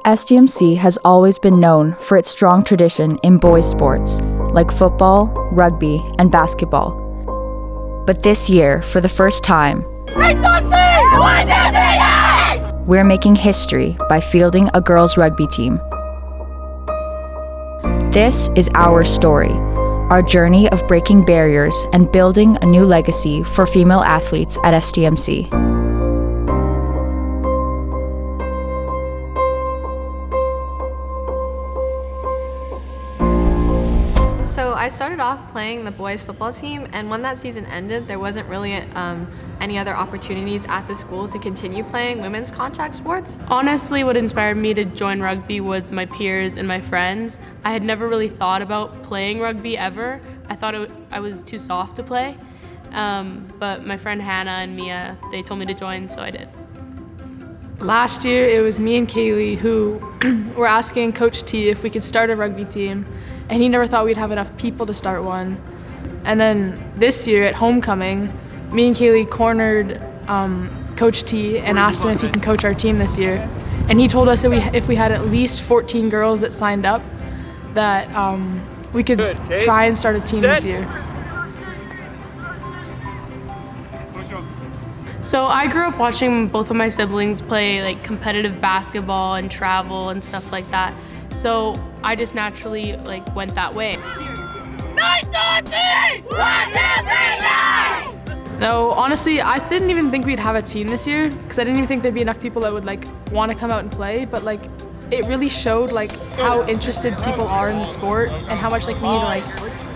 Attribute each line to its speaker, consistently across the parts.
Speaker 1: STMC has always been known for its strong tradition in boys' sports, like football, rugby, and basketball. But this year, for the first time,
Speaker 2: 3, 2, 3! 1, 2, 3, yes!
Speaker 1: We're making history by fielding a girls' rugby team. This is our story, our journey of breaking barriers and building a new legacy for female athletes at STMC.
Speaker 3: So I started off playing the boys football team, and when that season ended, there wasn't really any other opportunities at the school to continue playing women's contact sports.
Speaker 4: Honestly, what inspired me to join rugby was my peers and my friends. I had never really thought about playing rugby ever. I thought I was too soft to play, but my friend Hannah and Mia, they told me to join, so I did.
Speaker 5: Last year, it was me and Kaylee who were asking Coach T if we could start a rugby team, and he never thought we'd have enough people to start one. And then this year at homecoming, me and Kaylee cornered Coach T and asked him if he can coach our team this year. And he told us that if we had at least 14 girls that signed up, that we could try and start a team this year.
Speaker 4: So I grew up watching both of my siblings play like competitive basketball and travel and stuff like that. So I just naturally went that way.
Speaker 2: 9, 2, 3! 1, 2, 3, yes!
Speaker 5: No, honestly, I didn't even think we'd have a team this year because I didn't even think there'd be enough people that would want to come out and play. But it really showed how interested people are in the sport and how much we need to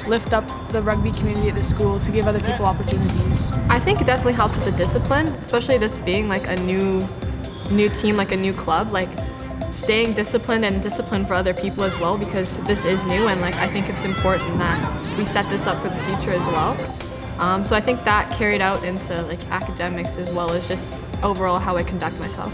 Speaker 5: lift up the rugby community at the school to give other people opportunities.
Speaker 3: I think it definitely helps with the discipline, especially this being a new team, a new club. Staying disciplined and disciplined for other people as well, because this is new, and I think it's important that we set this up for the future as well. So I think that carried out into academics as well as just overall how I conduct myself.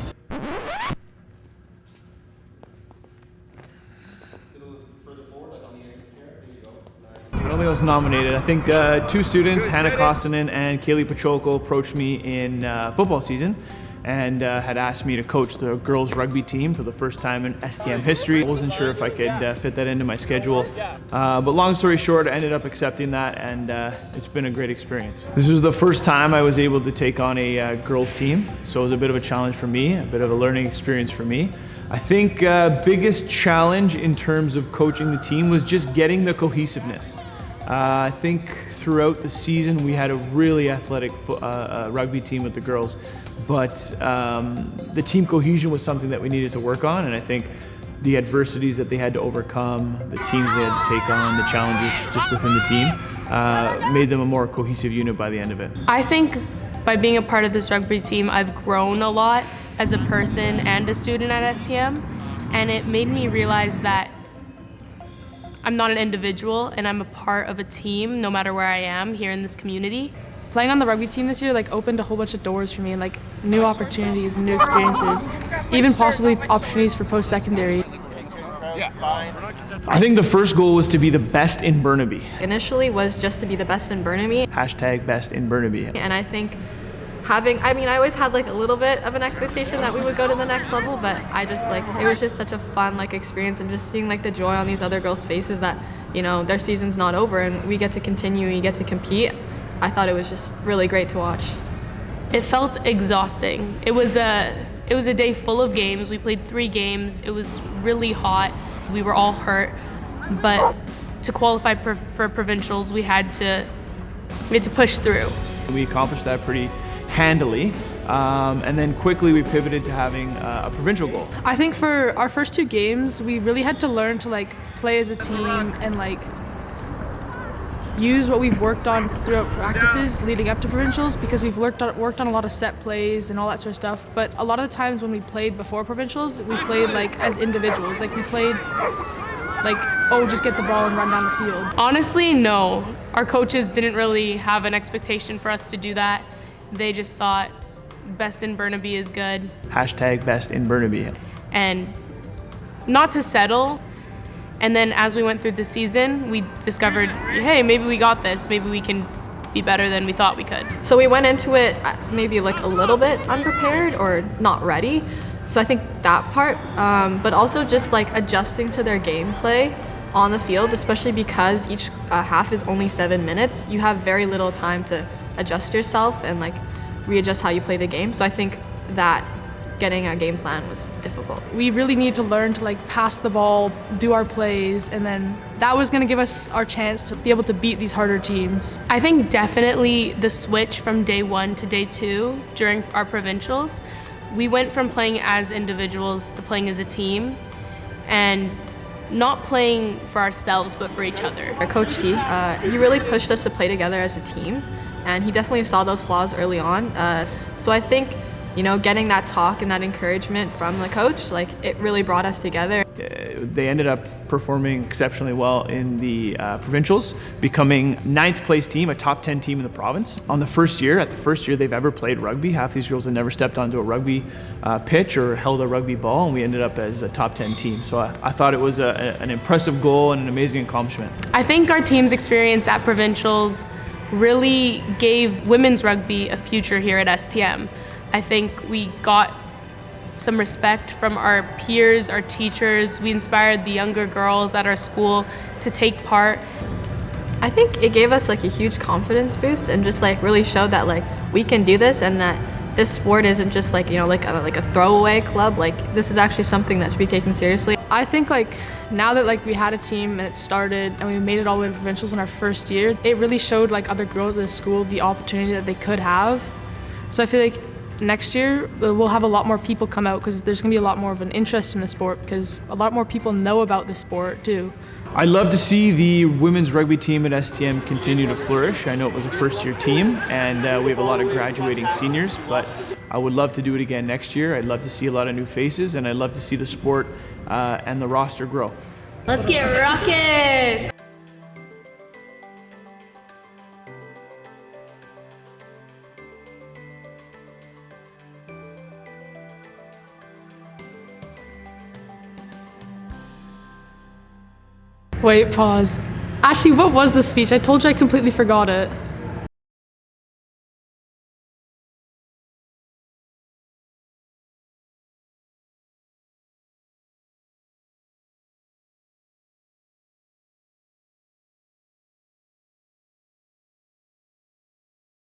Speaker 6: I don't think I was nominated. I think two students, Hannah Kostanen and Kaylee Pachoko, approached me in football season and had asked me to coach the girls rugby team for the first time in STM history. I wasn't sure if I could fit that into my schedule, but long story short, I ended up accepting that, and it's been a great experience. This was the first time I was able to take on a girls team, so it was a bit of a challenge for me, a bit of a learning experience for me. I think biggest challenge in terms of coaching the team was just getting the cohesiveness. I think throughout the season we had a really athletic rugby team with the girls, but the team cohesion was something that we needed to work on, and I think the adversities that they had to overcome, the teams they had to take on, the challenges just within the team, made them a more cohesive unit by the end of it.
Speaker 4: I think by being a part of this rugby team, I've grown a lot as a person and a student at STM, and it made me realize that I'm not an individual and I'm a part of a team no matter where I am here in this community.
Speaker 5: Playing on the rugby team this year opened a whole bunch of doors for me, and new opportunities and new experiences, even possibly opportunities for post-secondary.
Speaker 6: I think the first goal was to be the best in Burnaby.
Speaker 3: Initially was just to be the best in Burnaby.
Speaker 6: Hashtag best in Burnaby.
Speaker 3: And I think I always had a little bit of an expectation that we would go to the next level, but I just it was just such a fun experience, and just seeing the joy on these other girls' faces that their season's not over and we get to continue, we get to compete. I thought it was just really great to watch.
Speaker 4: It felt exhausting. It was a day full of games. We played 3 games. It was really hot. We were all hurt, but to qualify for provincials, we had to push through.
Speaker 6: We accomplished that pretty handily, and then quickly we pivoted to having a provincial goal.
Speaker 5: I think for our first 2 games, we really had to learn to play as a team and use what we've worked on throughout practices leading up to provincials, because we've worked on a lot of set plays and all that sort of stuff. But a lot of the times when we played before provincials, we played as individuals. We played just get the ball and run down the field.
Speaker 4: Honestly, no. Our coaches didn't really have an expectation for us to do that. They just thought best in Burnaby is good.
Speaker 6: Hashtag best in Burnaby.
Speaker 4: And not to settle. And then as we went through the season, we discovered, hey, maybe we got this. Maybe we can be better than we thought we could.
Speaker 3: So we went into it maybe a little bit unprepared or not ready, So I think that part, but also just like adjusting to their gameplay on the field, especially because each half is only 7 minutes. You have very little time to adjust yourself and like readjust how you play the game. So I think that getting a game plan was difficult.
Speaker 5: We really need to learn to like pass the ball, do our plays, and then that was going to give us our chance to be able to beat these harder teams.
Speaker 4: I think definitely the switch from day 1 to day 2 during our provincials, we went from playing as individuals to playing as a team, and not playing for ourselves but for each other.
Speaker 3: Our coach T, he really pushed us to play together as a team, and he definitely saw those flaws early on. So I think, you know, getting that talk and that encouragement from the coach, like it really brought us together.
Speaker 6: They ended up performing exceptionally well in the provincials, becoming 9th place team, a top 10 team in the province. At the first year they've ever played rugby, half these girls had never stepped onto a rugby pitch or held a rugby ball, and we ended up as a top 10 team. So I thought it was an impressive goal and an amazing accomplishment.
Speaker 4: I think our team's experience at provincials really gave women's rugby a future here at STM. I think we got some respect from our peers, our teachers. We inspired the younger girls at our school to take part.
Speaker 3: I think it gave us like a huge confidence boost and just like really showed that like we can do this, and that this sport isn't just like, you know, like a throwaway club. Like this is actually something that should be taken seriously.
Speaker 5: I think like now that like we had a team and it started and we made it all the way to provincials in our first year, it really showed like other girls at the school the opportunity that they could have. So I feel like next year we'll have a lot more people come out because there's going to be a lot more of an interest in the sport because a lot more people know about the sport too.
Speaker 6: I'd love to see the women's rugby team at STM continue to flourish. I know it was a first-year team, and we have a lot of graduating seniors, but I would love to do it again next year. I'd love to see a lot of new faces, and I'd love to see the sport and the roster grow.
Speaker 4: Let's get ruckus!
Speaker 5: Wait, pause. Actually, what was the speech? I told you I completely forgot it.